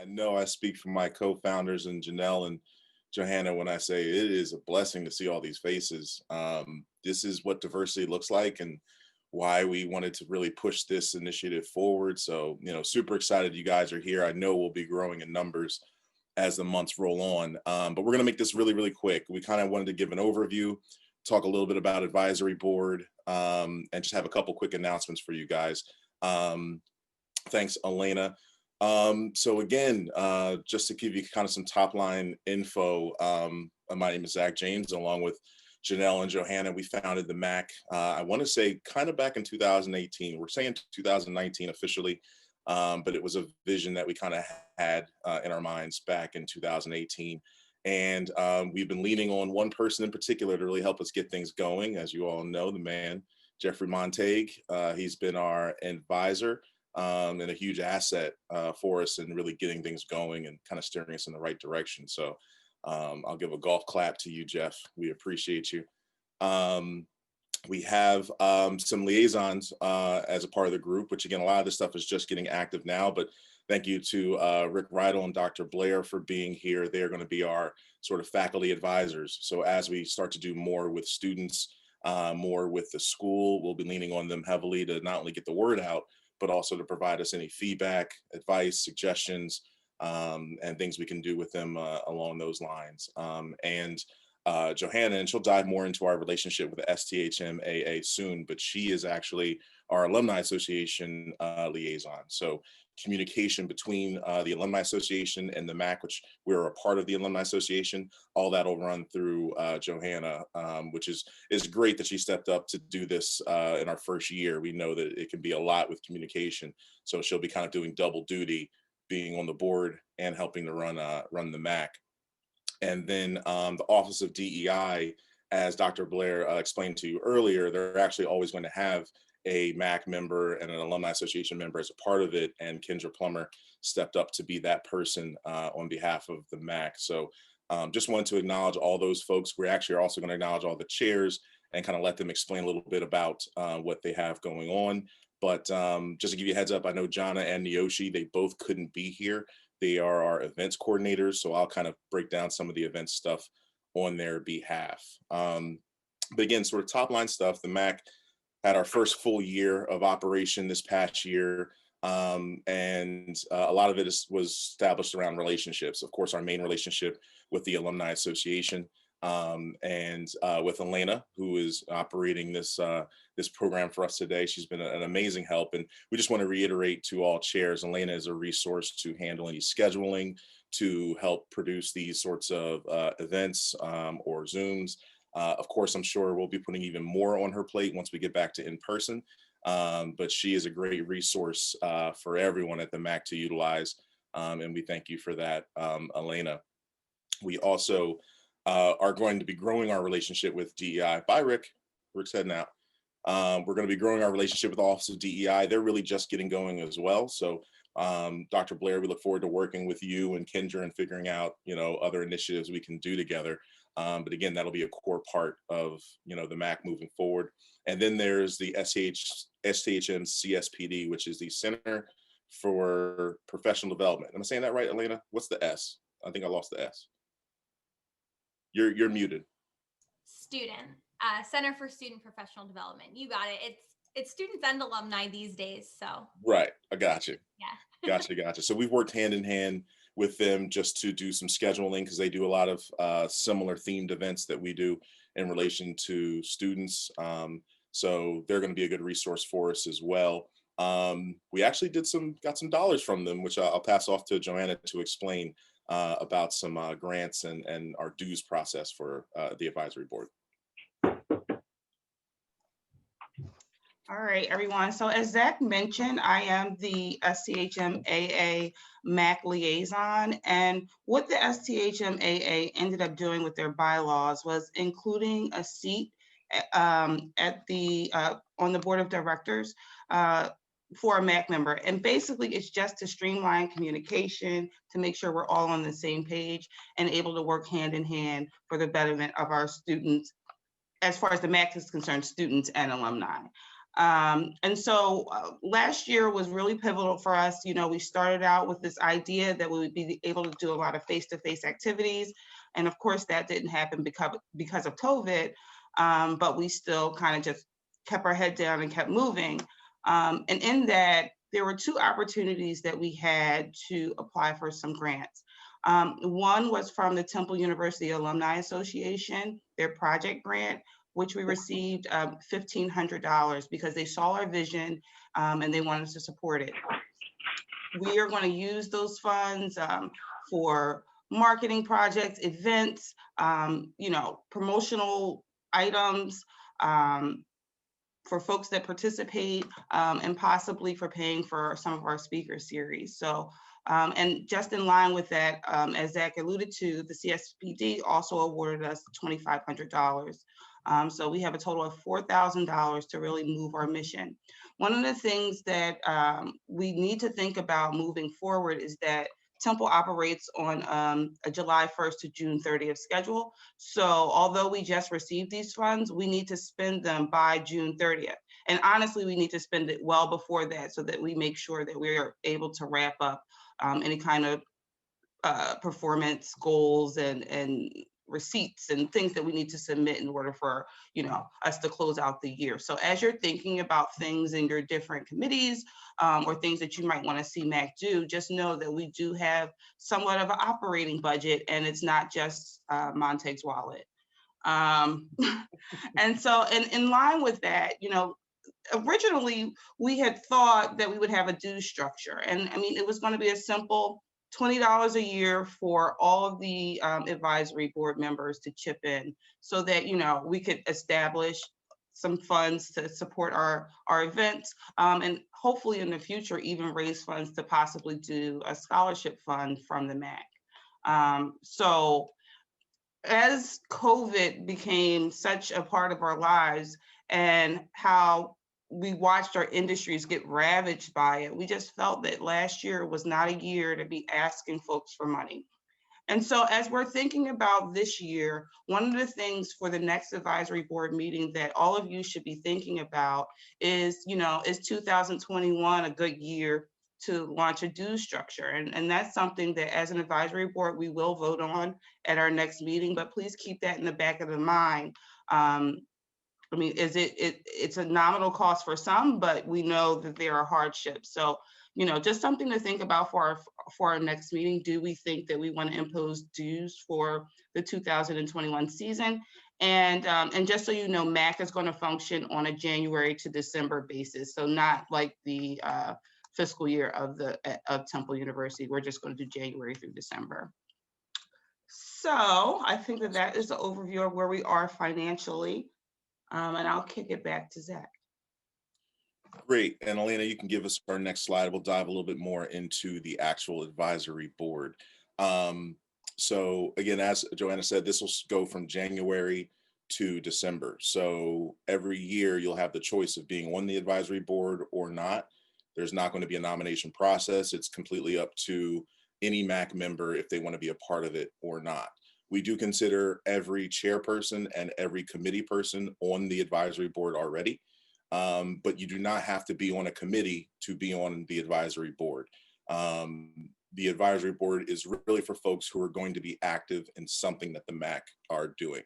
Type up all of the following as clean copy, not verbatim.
I know I speak for my co-founders and Janelle and Johanna when I say it is a blessing to see all these faces. This is what diversity looks like and why we wanted to really push this initiative forward. So, super excited you guys are here. I know we'll be growing in numbers as the months roll on, but we're going to make this really, really quick. We kind of wanted to give an overview, talk a little bit about advisory board, and just have a couple quick announcements for you guys. Thanks, Elena. So again, just to give you kind of some top line info, my name is Zach James, along with Janelle and Johanna. We founded the MAC, I want to say kind of back in 2018. We're saying 2019 officially, but it was a vision that we kind of had in our minds back in 2018. And we've been leaning on one person in particular to really help us get things going. As you all know, the man, Jeffrey Montague, he's been our advisor and a huge asset for us in really getting things going and kind of steering us in the right direction. So I'll give a golf clap to you, Jeff. We appreciate you. We have some liaisons as a part of the group, which again, a lot of this stuff is just getting active now, but thank you to Rick Rydell and Dr. Blair for being here. They're going to be our sort of faculty advisors. So as we start to do more with students, more with the school, we'll be leaning on them heavily to not only get the word out, but also to provide us any feedback, advice, suggestions, and things we can do with them along those lines. Johanna, and she'll dive more into our relationship with the STHMAA soon, but she is actually our Alumni Association liaison. So communication between the Alumni Association and the MAC, which we're a part of the Alumni Association, all that will run through Johanna, which is great that she stepped up to do this in our first year. We know that it can be a lot with communication. So she'll be kind of doing double duty, being on the board and helping to run the MAC. And then the Office of DEI, as Dr. Blair explained to you earlier, they're actually always going to have a MAC member and an Alumni Association member as a part of it. And Kendra Plummer stepped up to be that person on behalf of the MAC. So just wanted to acknowledge all those folks. We actually are also going to acknowledge all the chairs and kind of let them explain a little bit about what they have going on. But just to give you a heads up, I know Jana and Neoshi, they both couldn't be here. They are our events coordinators, so I'll kind of break down some of the event stuff on their behalf. But again, sort of top line stuff, the MAC had our first full year of operation this past year, and a lot of it was established around relationships. Of course, our main relationship with the Alumni Association, and with Elena, who is operating this program for us today. She's been an amazing help. And we just want to reiterate to all chairs, Elena is a resource to handle any scheduling, to help produce these sorts of events or Zooms. Of course, I'm sure we'll be putting even more on her plate once we get back to in person. But she is a great resource for everyone at the MAC to utilize. And we thank you for that, Elena. We also are going to be growing our relationship with DEI. Bye, Rick. Rick's heading out. We're going to be growing our relationship with the Office of DEI. They're really just getting going as well. So Dr. Blair, we look forward to working with you and Kendra and figuring out, other initiatives we can do together. But again, that'll be a core part of, the MAC moving forward. And then there's the STHM CSPD, which is the Center for Professional Development. Am I saying that right, Elena? What's the S? I think I lost the S. You're muted. Center for Student Professional Development. You got it. It's students and alumni these days. So right, I got you. Yeah. Gotcha. So we've worked hand in hand with them just to do some scheduling because they do a lot of similar themed events that we do in relation to students. So they're going to be a good resource for us as well. We actually got some dollars from them, which I'll pass off to Johanna to explain about some grants and our dues process for the advisory board. All right, everyone. So as Zach mentioned, I am the STHMAA-MAC liaison. And what the STHMAA ended up doing with their bylaws was including a seat on the board of directors for a MAC member. And basically it's just to streamline communication, to make sure we're all on the same page and able to work hand in hand for the betterment of our students, as far as the MAC is concerned, students and alumni. And so last year was really pivotal for us. You know, we started out with this idea that we would be able to do a lot of face-to-face activities. And of course, that didn't happen because of COVID, but we still kind of just kept our head down and kept moving. And in that, there were two opportunities that we had to apply for some grants. One was from the Temple University Alumni Association, their project grant, which we received $1,500 because they saw our vision and they wanted us to support it. We are going to use those funds for marketing projects, events, you know, promotional items, for folks that participate, and possibly for paying for some of our speaker series. So, and just in line with that, as Zach alluded to, the CSPD also awarded us $2,500. So we have a total of $4,000 to really move our mission. One of the things that we need to think about moving forward is that Temple operates on a July 1st to June 30th schedule. So although we just received these funds, we need to spend them by June 30th. And honestly, we need to spend it well before that so that we make sure that we're able to wrap up any kind of performance goals and receipts and things that we need to submit in order for, you know, us to close out the year. So as you're thinking about things in your different committees or things that you might want to see MAC do, just know that we do have somewhat of an operating budget, and it's not just Montague's wallet. And so in line with that, you know, originally we had thought that we would have a dues structure. And I mean, it was going to be a simple $20 a year for all of the advisory board members to chip in so that, you know, we could establish some funds to support our events, and hopefully in the future even raise funds to possibly do a scholarship fund from the MAC. So as COVID became such a part of our lives and how we watched our industries get ravaged by it, we just felt that last year was not a year to be asking folks for money. And so as we're thinking about this year, one of the things for the next advisory board meeting that all of you should be thinking about is, you know, is 2021 a good year to launch a dues structure? And that's something that as an advisory board, we will vote on at our next meeting, but please keep that in the back of the mind. I mean, it's a nominal cost for some, but we know that there are hardships. So, you know, just something to think about for our next meeting. Do we think that we want to impose dues for the 2021 season? And just so you know, MAC is going to function on a January to December basis. So not like the fiscal year of Temple University. We're just going to do January through December. So I think that is the overview of where we are financially. And I'll kick it back to Zach. Great. And Elena, you can give us our next slide. We'll dive a little bit more into the actual advisory board. So again, as Joanna said, this will go from January to December. So every year you'll have the choice of being on the advisory board or not. There's not going to be a nomination process. It's completely up to any MAC member if they want to be a part of it or not. We do consider every chairperson and every committee person on the advisory board already, but you do not have to be on a committee to be on the advisory board. The advisory board is really for folks who are going to be active in something that the MAC are doing.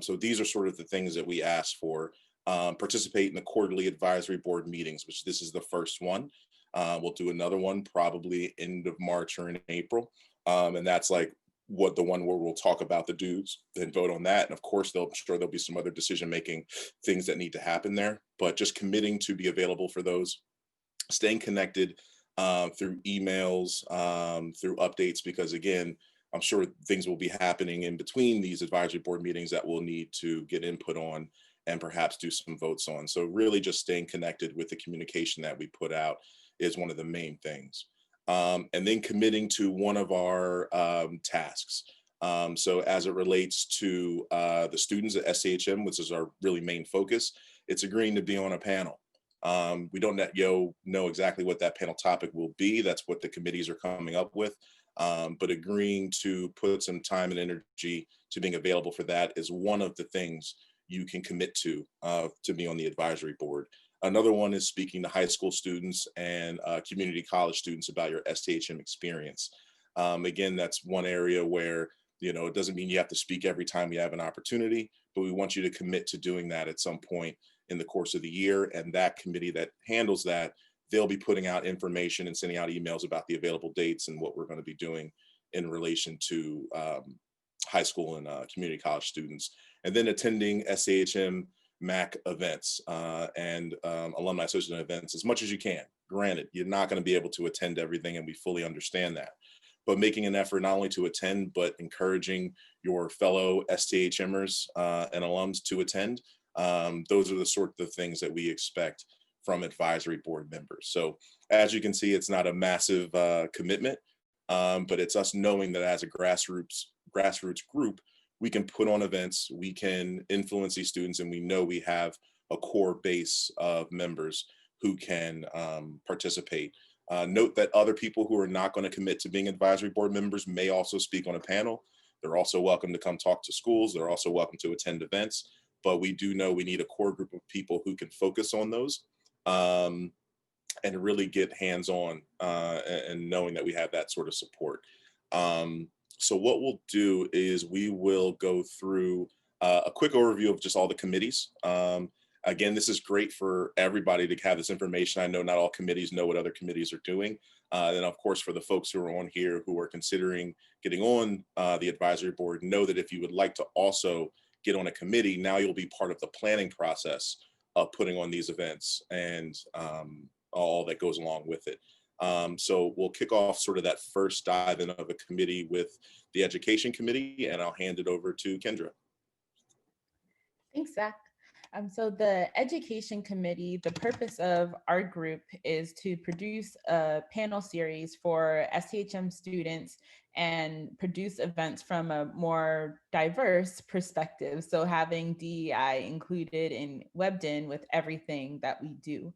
So these are sort of the things that we ask for. Participate in the quarterly advisory board meetings, which this is the first one. We'll do another one probably end of March or in April. And that's like the one where we'll talk about the dues and vote on that. And of course, I'm sure there'll be some other decision-making things that need to happen there, but just committing to be available for those, staying connected through emails, through updates, because again, I'm sure things will be happening in between these advisory board meetings that we'll need to get input on and perhaps do some votes on. So really just staying connected with the communication that we put out is one of the main things. And then committing to one of our tasks. So as it relates to the students at STHM, which is our really main focus, it's agreeing to be on a panel. We don't know exactly what that panel topic will be. That's what the committees are coming up with. But agreeing to put some time and energy to being available for that is one of the things you can commit to be on the advisory board. Another one is speaking to high school students and community college students about your STHM experience. Again, that's one area where, it doesn't mean you have to speak every time we have an opportunity, but we want you to commit to doing that at some point in the course of the year. And that committee that handles that, they'll be putting out information and sending out emails about the available dates and what we're going to be doing in relation to high school and community college students. And then attending STHM-MAC events and alumni association events as much as you can. Granted, you're not going to be able to attend everything, and we fully understand that. But making an effort not only to attend, but encouraging your fellow STHMers and alums to attend. Those are the sort of things that we expect from advisory board members. So as you can see, it's not a massive commitment, but it's us knowing that as a grassroots group, we can put on events, we can influence these students, and we know we have a core base of members who can participate. Note that other people who are not going to commit to being advisory board members may also speak on a panel. They're also welcome to come talk to schools. They're also welcome to attend events, but we do know we need a core group of people who can focus on those and really get hands-on and knowing that we have that sort of support. So what we'll do is we will go through a quick overview of just all the committees. Again, this is great for everybody to have this information. I know not all committees know what other committees are doing. And of course, for the folks who are on here who are considering getting on the advisory board, know that if you would like to also get on a committee, now you'll be part of the planning process of putting on these events and all that goes along with it. So we'll kick off sort of that first dive in of a committee with the education committee, and I'll hand it over to Kendra. Thanks, Zach. So the education committee, the purpose of our group is to produce a panel series for STHM students and produce events from a more diverse perspective. So having DEI included and webbed in with everything that we do.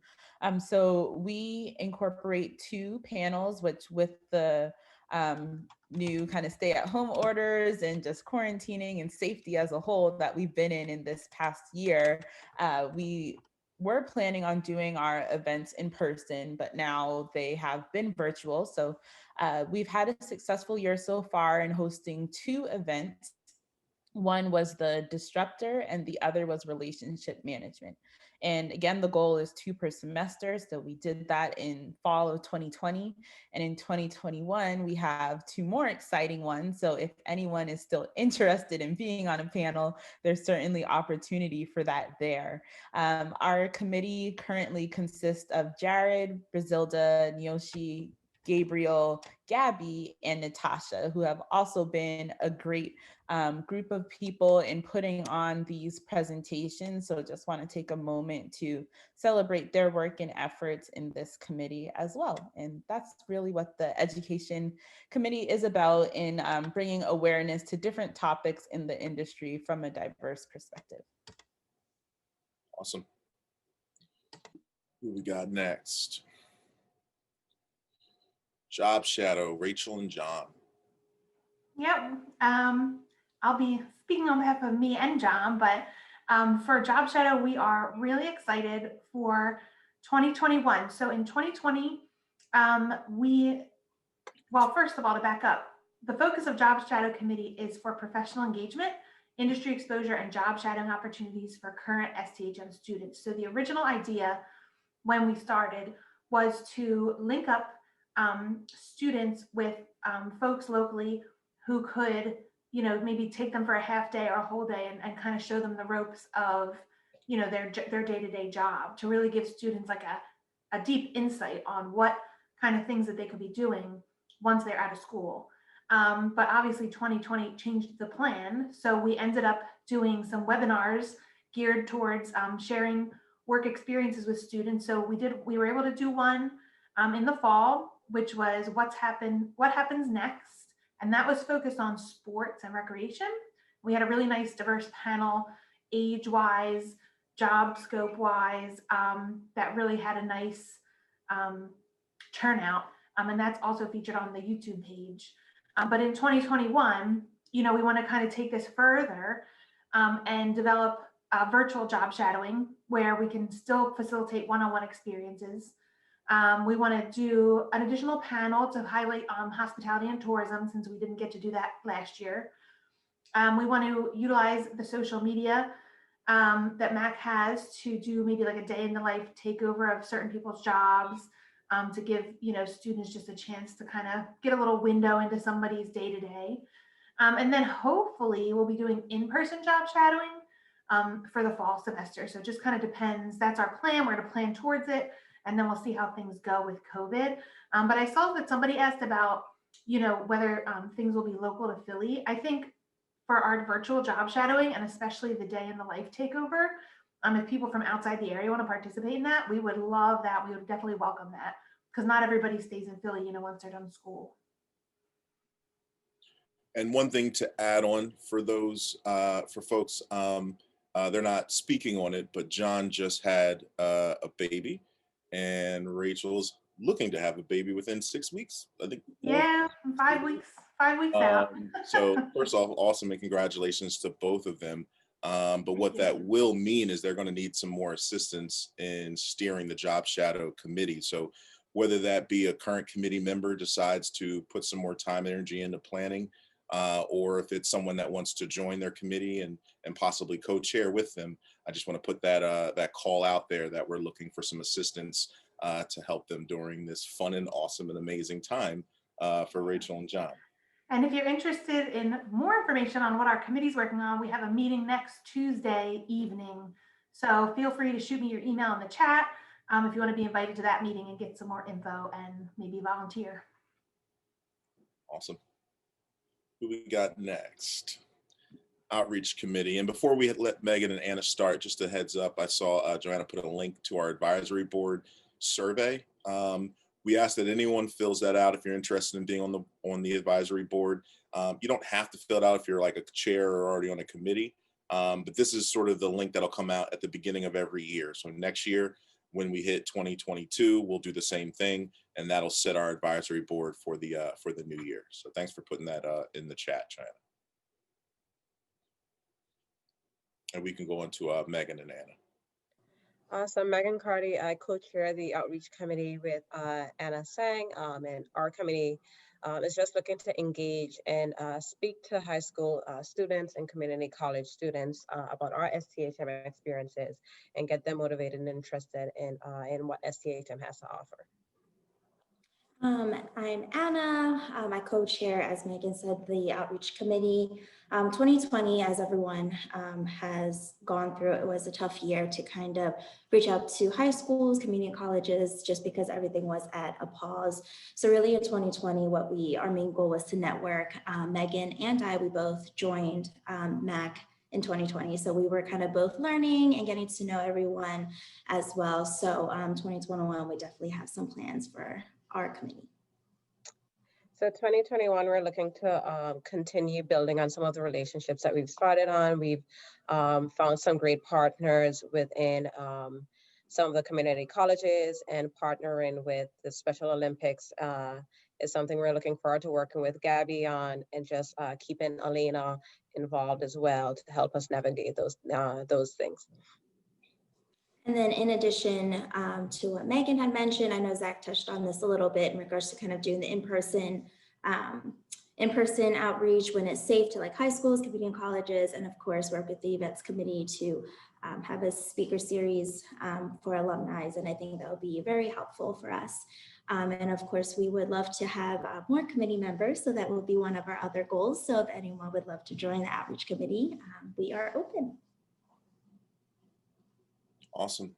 So we incorporate 2 panels, which with the new kind of stay-at-home orders and just quarantining and safety as a whole that we've been in this past year, we were planning on doing our events in person, but now they have been virtual. So we've had a successful year so far in hosting 2 events. One was the disruptor and the other was relationship management. And again, the goal is 2 per semester. So we did that in fall of 2020. And in 2021, we have 2 more exciting ones. So if anyone is still interested in being on a panel, there's certainly opportunity for that there. Our committee currently consists of Jared, Brazilda, Nyoshi, Gabriel, Gabby, and Natasha, who have also been a great group of people in putting on these presentations. So just want to take a moment to celebrate their work and efforts in this committee as well. And that's really what the education committee is about in bringing awareness to different topics in the industry from a diverse perspective. Awesome. Who we got next? Job Shadow, Rachel and John. Yep. I'll be speaking on behalf of me and John, but for Job Shadow, we are really excited for 2021. So in 2020, well, first of all, to back up, the focus of Job Shadow Committee is for professional engagement, industry exposure, and job shadowing opportunities for current STHM students. So the original idea when we started was to link up students with folks locally who could, maybe take them for a half day or a whole day and kind of show them the ropes of, their day-to-day job, to really give students like a deep insight on what kind of things that they could be doing once they're out of school. But obviously 2020 changed the plan. So we ended up doing some webinars geared towards sharing work experiences with students. So we were able to do one in the fall, which was what happens next. And that was focused on sports and recreation. We had a really nice diverse panel, age-wise, job scope-wise, that really had a nice turnout. And that's also featured on the YouTube page. But in 2021, we want to kind of take this further and develop virtual job shadowing where we can still facilitate one-on-one experiences. We want to do an additional panel to highlight hospitality and tourism, since we didn't get to do that last year. We want to utilize the social media that MAC has to do maybe like a day in the life takeover of certain people's jobs, to give students just a chance to kind of get a little window into somebody's day to day. And then hopefully we'll be doing in-person job shadowing for the fall semester. So it just kind of depends. That's our plan. We're going to plan towards it, and then we'll see how things go with COVID. But I saw that somebody asked about, whether things will be local to Philly. I think for our virtual job shadowing, and especially the day in the life takeover, if people from outside the area want to participate in that, we would love that. We would definitely welcome that, because not everybody stays in Philly, once they're done school. And one thing to add on for those, for folks, they're not speaking on it, but John just had a baby, and Rachel's looking to have a baby within 6 weeks, I think. Yeah, 5 weeks. 5 weeks out. So first off, awesome, and congratulations to both of them. But what that will mean is they're going to need some more assistance in steering the job shadow committee. So whether that be a current committee member decides to put some more time and energy into planning, or if it's someone that wants to join their committee and possibly co-chair with them, I just want to put that call out there that we're looking for some assistance to help them during this fun and awesome and amazing time for Rachel and John. And if you're interested in more information on what our committee's working on, we have a meeting next Tuesday evening. So feel free to shoot me your email in the chat if you want to be invited to that meeting and get some more info and maybe volunteer. Awesome. Who we got next? Outreach committee. And before we let Megan and Anna start, just a heads up, I saw Joanna put a link to our advisory board survey. We ask that anyone fills that out if you're interested in being on the advisory board. You don't have to fill it out if you're like a chair or already on a committee, but this is sort of the link that'll come out at the beginning of every year. So next year, when we hit 2022, we'll do the same thing, and that'll set our advisory board for the new year. So thanks for putting that in the chat, China. And we can go on to Megan and Anna. Awesome. Megan Carty, I co-chair the outreach committee with Anna Sang, and our committee is just looking to engage and speak to high school students and community college students about our STHM experiences and get them motivated and interested in what STHM has to offer. I'm Anna. I co-chair, as Megan said, the outreach committee. 2020, as everyone has gone through, it was a tough year to kind of reach out to high schools, community colleges, just because everything was at a pause. So really in 2020, our main goal was to network. Megan and we both joined MAC in 2020. So we were kind of both learning and getting to know everyone as well. So 2021, we definitely have some plans for our committee. So 2021, we're looking to continue building on some of the relationships that we've started on. We've found some great partners within some of the community colleges, and partnering with the Special Olympics is something we're looking forward to working with Gabby on, and just keeping Alina involved as well to help us navigate those things. And then in addition to what Megan had mentioned, I know Zach touched on this a little bit in regards to kind of doing the in-person outreach when it's safe to like high schools, community and colleges, and of course work with the events committee to have a speaker series for alumni. And I think that would be very helpful for us. And of course, we would love to have more committee members. So that will be one of our other goals. So if anyone would love to join the outreach committee, we are open. Awesome.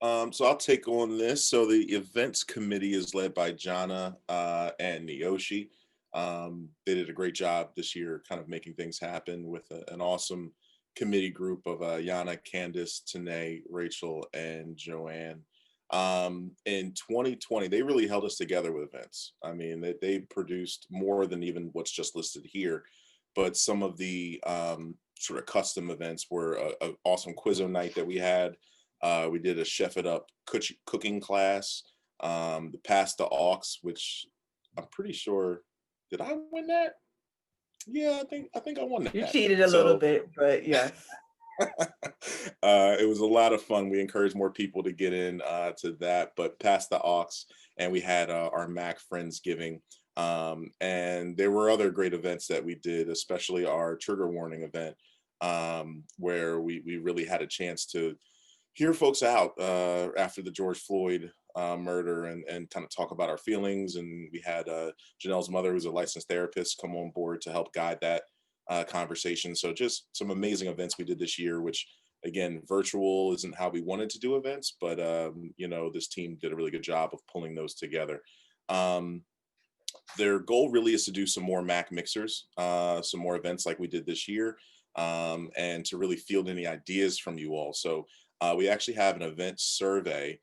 So I'll take on this. So the events committee is led by Jana and Niyoshi. They did a great job this year kind of making things happen with an awesome committee group of Yana, Candace, Tanae, Rachel, and Joanne. In 2020, they really held us together with events. I mean, they produced more than even what's just listed here, but some of the sort of custom events were an awesome Quizzo night that we had. We did a Chef It Up cooking class, the Pass the Aux, which I'm pretty sure, did I win that? Yeah, I think I won that. You cheated a little bit, but yes. It was a lot of fun. We encouraged more people to get in to that, but past the aux, and we had our MAC Friendsgiving. And there were other great events that we did, especially our trigger warning event, where we really had a chance to hear folks out after the George Floyd murder and kind of talk about our feelings. And we had Janelle's mother, who's a licensed therapist, come on board to help guide that conversation. So just some amazing events we did this year, which again, virtual isn't how we wanted to do events, but you know, this team did a really good job of pulling those together. Their goal really is to do some more MAC mixers, some more events like we did this year, and to really field any ideas from you all. So we actually have an event survey,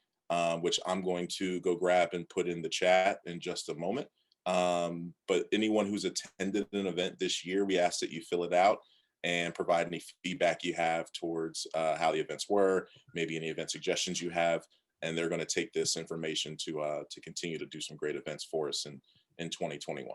which I'm going to go grab and put in the chat in just a moment. But anyone who's attended an event this year, we ask that you fill it out and provide any feedback you have towards how the events were, maybe any event suggestions you have, and they're going to take this information to continue to do some great events for us in 2021.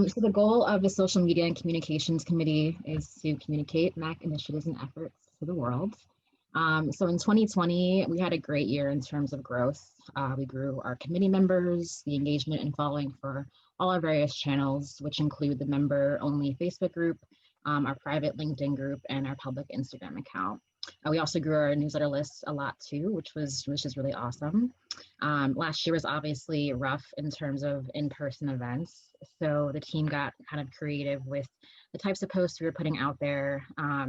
So the goal of the Social Media and Communications Committee is to communicate MAC initiatives and efforts to the world. So in 2020, we had a great year in terms of growth. We grew our committee members, the engagement and following for all our various channels, which include the member-only Facebook group, our private LinkedIn group, and our public Instagram account. We also grew our newsletter list a lot too, which is really awesome. Last year was obviously rough in terms of in-person events. So the team got kind of creative with the types of posts we were putting out there. I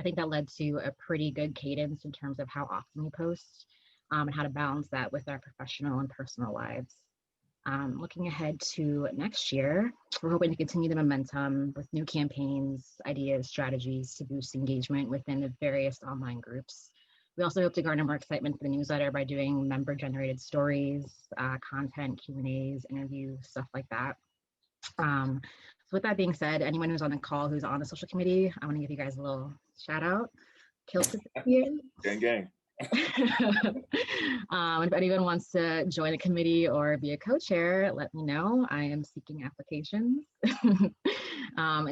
think that led to a pretty good cadence in terms of how often we post and how to balance that with our professional and personal lives. Looking ahead to next year, we're hoping to continue the momentum with new campaigns, ideas, strategies to boost engagement within the various online groups. We also hope to garner more excitement for the newsletter by doing member-generated stories, content, Q&As, interviews, stuff like that. So with that being said, anyone who's on the call who's on the social committee, I want to give you guys a little shout out. Gang, gang. If anyone wants to join the committee or be a co-chair, let me know. I am seeking applications. And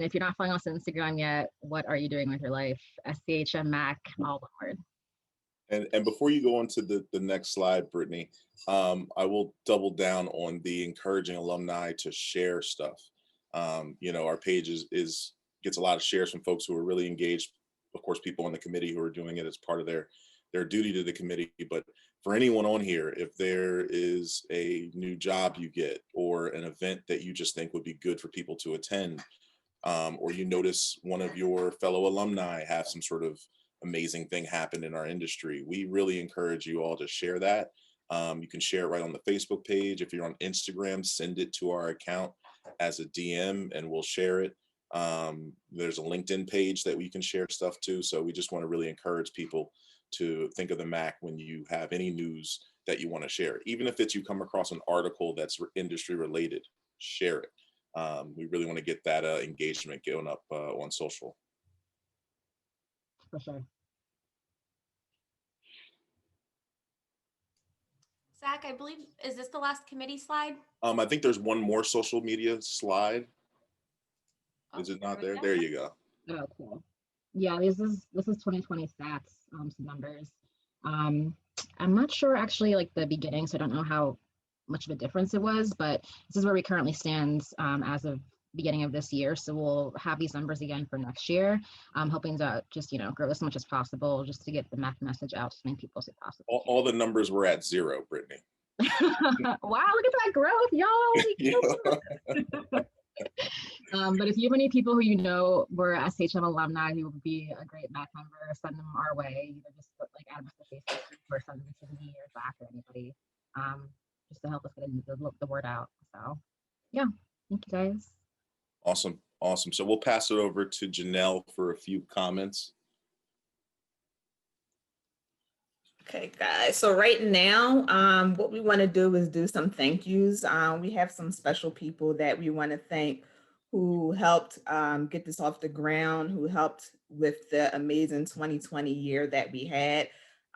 if you're not following us on Instagram yet, what are you doing with your life? STHMAA-MAC, all one word. And before you go on to the next slide, Brittany, I will double down on the encouraging alumni to share stuff. You know, our page gets a lot of shares from folks who are really engaged. Of course, people on the committee who are doing it as part of their duty to the committee. But for anyone on here, if there is a new job you get or an event that you just think would be good for people to attend, or you notice one of your fellow alumni have some sort of amazing thing happen in our industry, we really encourage you all to share that. You can share it right on the Facebook page. If you're on Instagram, send it to our account as a DM and we'll share it. There's a LinkedIn page that we can share stuff to. So we just want to really encourage people to think of the MAC when you have any news that you want to share. Even if it's you come across an article that's industry related, share it. We really want to get that engagement going up on social. For sure. Zach, I believe, is this the last committee slide? I think there's one more social media slide. Oh, Is it not there there? we There go. you go. Oh, cool. Yeah, this is 2020 stats, some numbers. I'm not sure actually like the beginning, so I don't know how much of a difference it was, but this is where we currently stand as of beginning of this year. So we'll have these numbers again for next year. I'm hoping to just, you know, grow as much as possible just to get the MAC message out to as many people as possible. All the numbers were at 0, Brittany. Wow, look at that growth, y'all. But if you have any people who you know were SHM alumni who would be a great MAC member, send them our way. Either just put like add them to the Facebook group or send them to me or Zach or anybody, just to help us get the word out. So yeah, thank you guys. Awesome. Awesome. So we'll pass it over to Janelle for a few comments. Okay, guys. So right now, what we want to do is do some thank yous. We have some special people that we want to thank who helped get this off the ground, who helped with the amazing 2020 year that we had.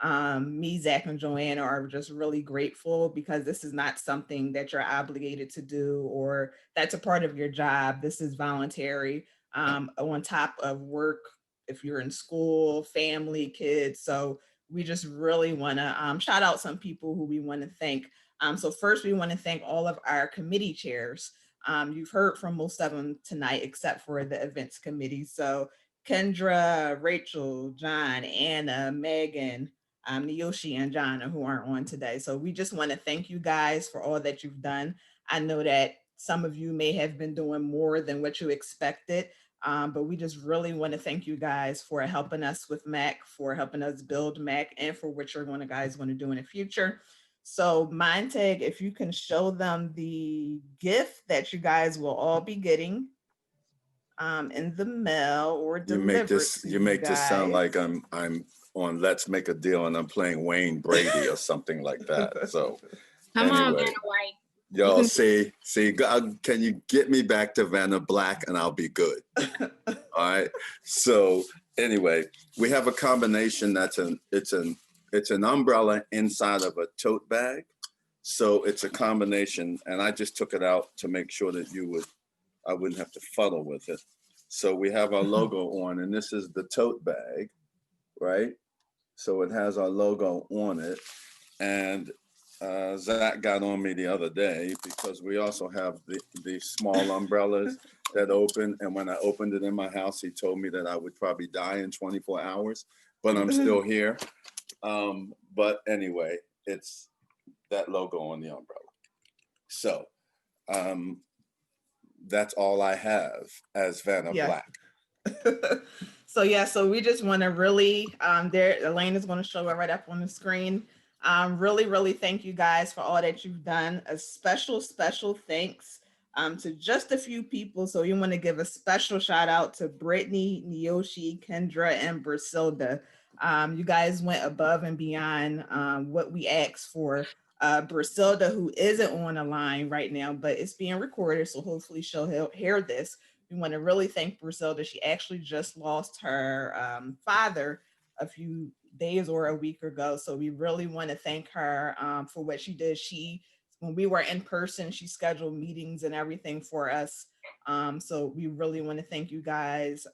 Me, Zach, and Joanna are just really grateful because this is not something that you're obligated to do or that's a part of your job. This is voluntary on top of work, if you're in school, family, kids. So we just really want to shout out some people who we want to thank. So first, we want to thank all of our committee chairs. You've heard from most of them tonight, except for the events committee. So Kendra, Rachel, John, Anna, Megan, Niyoshi, and Jana, who aren't on today. So we just want to thank you guys for all that you've done. I know that some of you may have been doing more than what you expected, but we just really want to thank you guys for helping us with MAC, for helping us build MAC, and for what you're going to guys want to do in the future. So Montag, if you can show them the gift that you guys will all be getting in the mail or delivered. You make this sound like I'm on Let's Make a Deal and I'm playing Wayne Brady or something like that. So Come on, anyway, Vanna White. y'all see, can you get me back to Vanna Black and I'll be good. All right. So anyway, we have a combination it's an umbrella inside of a tote bag. So it's a combination, and I just took it out to make sure that I wouldn't have to fuddle with it. So we have our logo on, and this is the tote bag, right? So it has our logo on it. And Zach got on me the other day because we also have the small umbrellas that open. And when I opened it in my house, he told me that I would probably die in 24 hours, but I'm still here. But anyway, it's that logo on the umbrella. So that's all I have as Vanna Black. So yeah, so we just want to really, Elaine is going to show it right up on the screen. Really thank you guys for all that you've done. A special thanks to just a few people. So you want to give a special shout out to Brittany, Niyoshi, Kendra, and Brasilda. You guys went above and beyond what we asked for. Brasilda, who isn't on the line right now, but it's being recorded, so hopefully she'll hear this. We want to really thank Brasilda. She actually just lost her father a few days or a week ago, so we really want to thank her for what she did. When we were in person, she scheduled meetings and everything for us. So we really want to thank you guys.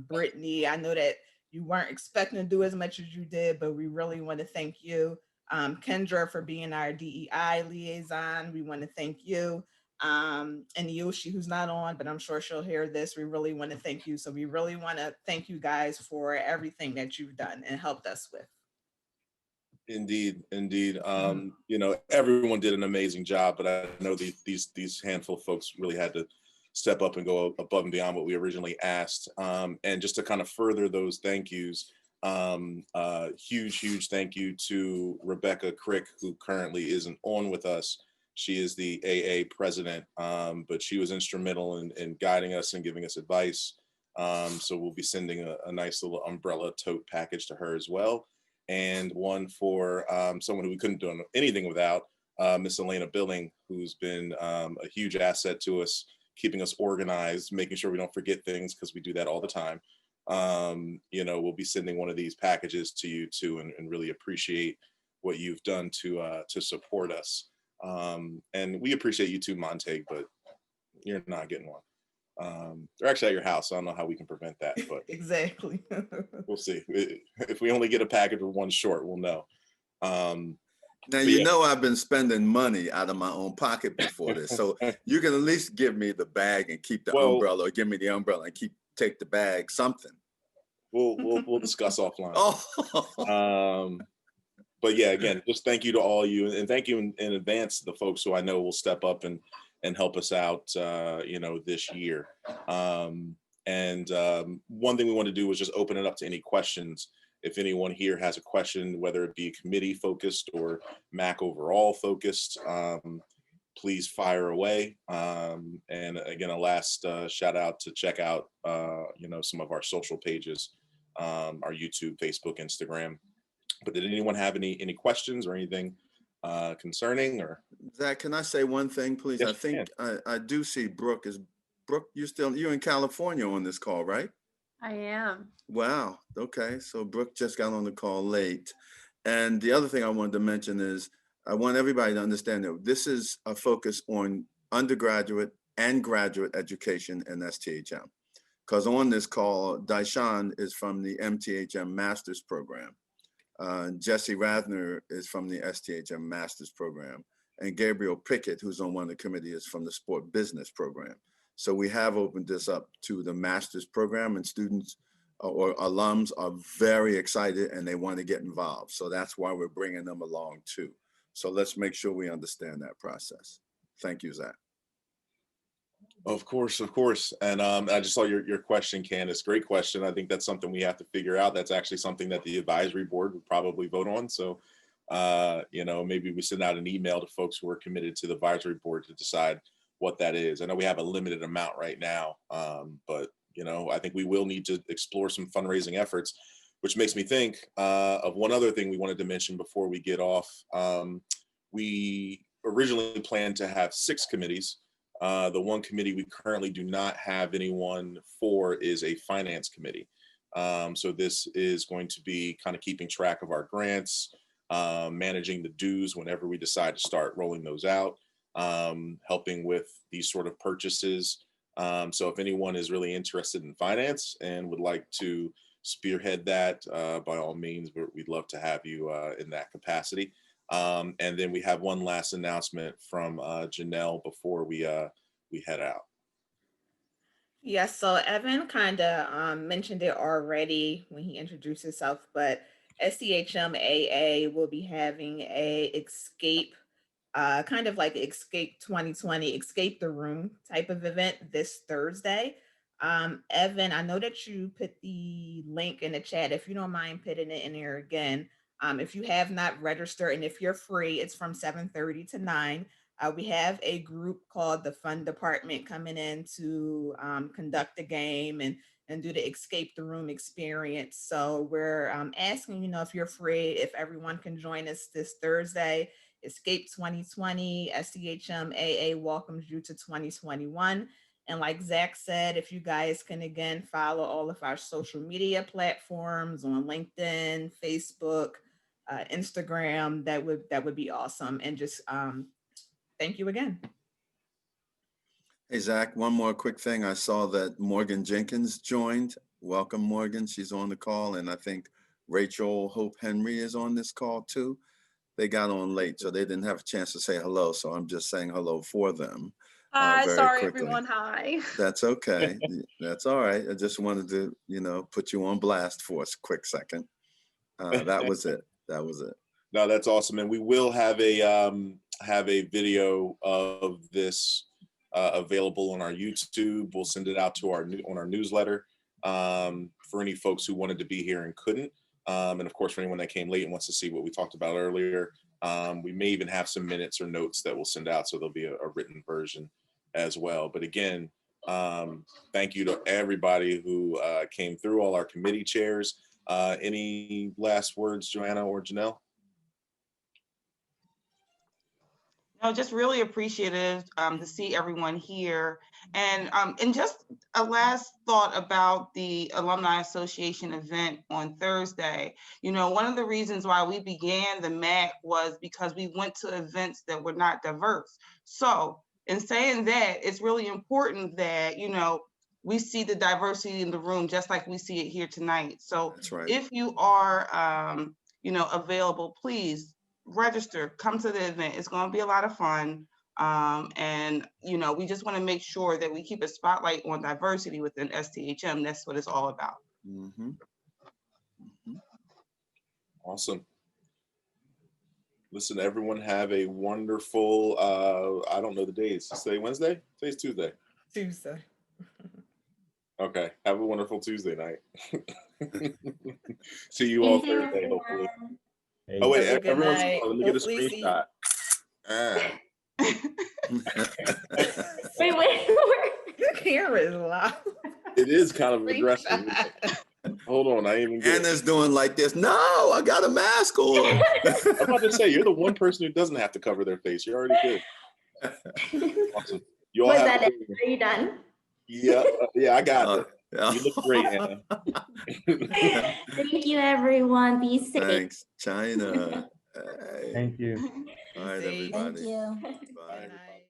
Brittany, I know that you weren't expecting to do as much as you did, but we really want to thank you. Kendra for being our DEI liaison. We want to thank you. And Yoshi, who's not on, but I'm sure she'll hear this. We really want to thank you. So we really want to thank you guys for everything that you've done and helped us with. Indeed. You know, everyone did an amazing job, but I know these handful of folks really had to step up and go above and beyond what we originally asked. And just to kind of further those thank yous, huge thank you to Rebecca Crick, who currently isn't on with us. She is the AA president, but she was instrumental in guiding us and giving us advice. So we'll be sending a nice little umbrella tote package to her as well. And one for someone who we couldn't do anything without, Miss Elena Billing, who's been a huge asset to us, keeping us organized, making sure we don't forget things, because we do that all the time. You know, we'll be sending one of these packages to you too, and really appreciate what you've done to support us. And we appreciate you too, Montag, but you're not getting one. They're actually at your house. So I don't know how we can prevent that, but exactly. We'll see. If we only get a package with one short, we'll know. Now, you know, I've been spending money out of my own pocket before this, so you can at least give me the bag and keep the umbrella, or give me the umbrella and take the bag, something. We'll discuss offline. Oh. But yeah, again, just thank you to all you, and thank you in advance to the folks who I know will step up and help us out, you know, this year. One thing we want to do was just open it up to any questions. If anyone here has a question, whether it be committee focused or MAC overall focused, please fire away. And again, a last shout out to check out, you know, some of our social pages, our YouTube, Facebook, Instagram. But did anyone have any questions or anything concerning? Or Zach, can I say one thing, please? Yes, I think I do see Brooke. Is Brooke, you're in California on this call, right? I am. Wow. Okay. So Brooke just got on the call late. And the other thing I wanted to mention is I want everybody to understand that this is a focus on undergraduate and graduate education in STHM. Because on this call, Daishan is from the MTHM Master's Program. Jesse Rathner is from the STHM Master's Program. And Gabriel Pickett, who's on one of the committee, is from the Sport Business Program. So we have opened this up to the Master's Program, and students or alums are very excited and they want to get involved. So that's why we're bringing them along too. So let's make sure we understand that process. Thank you, Zach. Of course, of course. And I just saw your question, Candace. Great question. I think that's something we have to figure out. That's actually something that the advisory board would probably vote on. So, you know, maybe we send out an email to folks who are committed to the advisory board to decide what that is. I know we have a limited amount right now, but, you know, I think we will need to explore some fundraising efforts, which makes me think of one other thing we wanted to mention before we get off. We originally planned to have 6 committees. The one committee we currently do not have anyone for is a finance committee. So this is going to be kind of keeping track of our grants, managing the dues whenever we decide to start rolling those out, helping with these sort of purchases. So if anyone is really interested in finance and would like to spearhead that, by all means, we'd love to have you in that capacity. And then we have one last announcement from Janelle before we head out. Yes, so Evan kind of mentioned it already when he introduced himself, but STHMAA will be having a escape, kind of like Escape 2020, Escape the Room type of event this Thursday. Evan, I know that you put the link in the chat. If you don't mind putting it in there again. If you have not registered and if you're free, it's from 7:30 to 9. We have a group called the Fun Department coming in to conduct the game and do the Escape the Room experience. So we're asking, you know, if you're free, if everyone can join us this Thursday, Escape 2020, STHMAA welcomes you to 2021. And like Zach said, if you guys can again follow all of our social media platforms on LinkedIn, Facebook, Instagram, that would be awesome. And just thank you again. Hey, Zach, one more quick thing. I saw that Morgan Jenkins joined. Welcome, Morgan. She's on the call. And I think Rachel Hope Henry is on this call too. They got on late, so they didn't have a chance to say hello. So I'm just saying hello for them. Hi, sorry quickly. everyone, hi. That's okay. That's all right. I just wanted to, you know, put you on blast for a quick second. That was it. That was it. No, that's awesome. And we will have a video of this available on our YouTube. We'll send it out to on our newsletter for any folks who wanted to be here and couldn't. And of course, for anyone that came late and wants to see what we talked about earlier, we may even have some minutes or notes that we'll send out. So there'll be a written version as well. But again, thank you to everybody who came through, all our committee chairs. Any last words, Joanna or Janelle? No, just really appreciative to see everyone here. And just a last thought about the Alumni Association event on Thursday. You know, one of the reasons why we began the MAC was because we went to events that were not diverse. So in saying that, it's really important that, you know, we see the diversity in the room just like we see it here tonight. So That's right. if you are, you know, available, please register, come to the event. It's going to be a lot of fun. And, you know, we just want to make sure that we keep a spotlight on diversity within STHM. That's what it's all about. Mm-hmm. Mm-hmm. Awesome. Listen, everyone have a wonderful, I don't know the days. Today Wednesday? Today's Tuesday. Tuesday. Okay. Have a wonderful Tuesday night. See you all Thursday, hopefully. Hey. Oh, wait, Have a good everyone's night. let me get a Hopefully see- screenshot. Wait. The camera is loud. It is kind of aggressive. Hold on, I ain't even get Anna's doing like this. No, I got a mask on. I'm about to say, you're the one person who doesn't have to cover their face. You're already good. Awesome. You all Was have that it? Are you done? Yeah, I got it. You look great, Anna. Thank you, everyone. Be safe. Thanks, China. Hey. Thank you. All right, safe. everybody. Thank you. Bye. Good night.